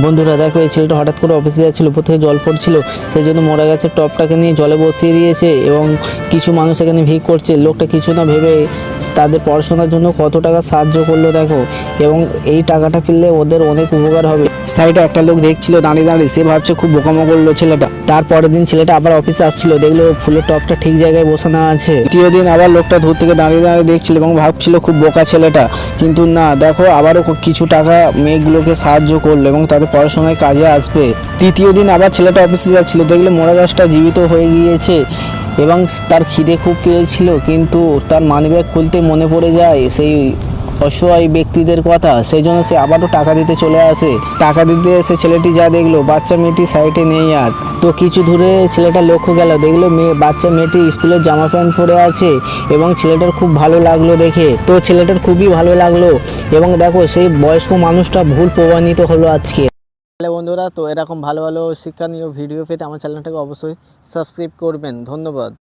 বন্ধুরা দেখো, এই ছেলেটা হঠাৎ করে অফিসে যাচ্ছিল, উপর থেকে জল পড়ছিল, সেই জন্য মরা গাছের টপটাকে নিয়ে জলে বসিয়ে দিয়েছে এবং কিছু মানুষ এখানে ভিড় করছে। লোকটা কিছু না ভেবে তাদের পড়াশোনার জন্য কত টাকা সাহায্য করলো দেখো, এবং এই টাকাটা পেলে ওদের অনেক উপকার হবে। সাইডে একটা লোক দেখছিল দাঁড়িয়ে দাঁড়িয়ে, সে ভাবছে খুব বোকামো করলো ছেলেটা। তারপরের দিন ছেলেটা আবার অফিসে আসছিল, দেখলো ফুলের টপটা ঠিক জায়গায় বসানো আছে। তৃতীয় দিন আবার লোকটা দূর থেকে দাঁড়িয়ে দাঁড়িয়ে দেখছিল এবং ভাবছিল খুব বোকা ছেলেটা, কিন্তু না, দেখো আবারও কিছু টাকা মেয়েগুলোকে সাহায্য করলো এবং তাদের পড়াশোনায় কাজে আসবে। তৃতীয় দিন আবার ছেলেটা অফিসে যাচ্ছিল, দেখলো মোড়া গাছটা জীবিত হয়ে গিয়েছে এবং তার খিদে খুব পেয়েছিল, কিন্তু তার মানিব্যাগ খুলতে মনে পড়ে যায় সেই অসহায় ব্যক্তিদের কথা। সেই জন্য সে আবারও টাকা দিতে চলে আসে। টাকা দিতে এসে ছেলেটি যা দেখলো, বাচ্চা মেয়েটি সাইডে নেই আর। তো কিছু দূরে ছেলেটা লক্ষ্য গেল, দেখলো বাচ্চা মেয়েটি স্কুলের জামা প্যান্ট পরে আছে এবং ছেলেটার খুব ভালো লাগলো দেখে। তো ছেলেটার খুবই ভালো লাগলো এবং দেখো সেই বয়স্ক মানুষটা ভুল প্রমাণিত হলো আজকে। তাহলে বন্ধুরা, তো এরকম ভালো ভালো শিক্ষণীয় ভিডিও পেতে আমার চ্যানেলটাকে অবশ্যই সাবস্ক্রাইব করবেন। ধন্যবাদ।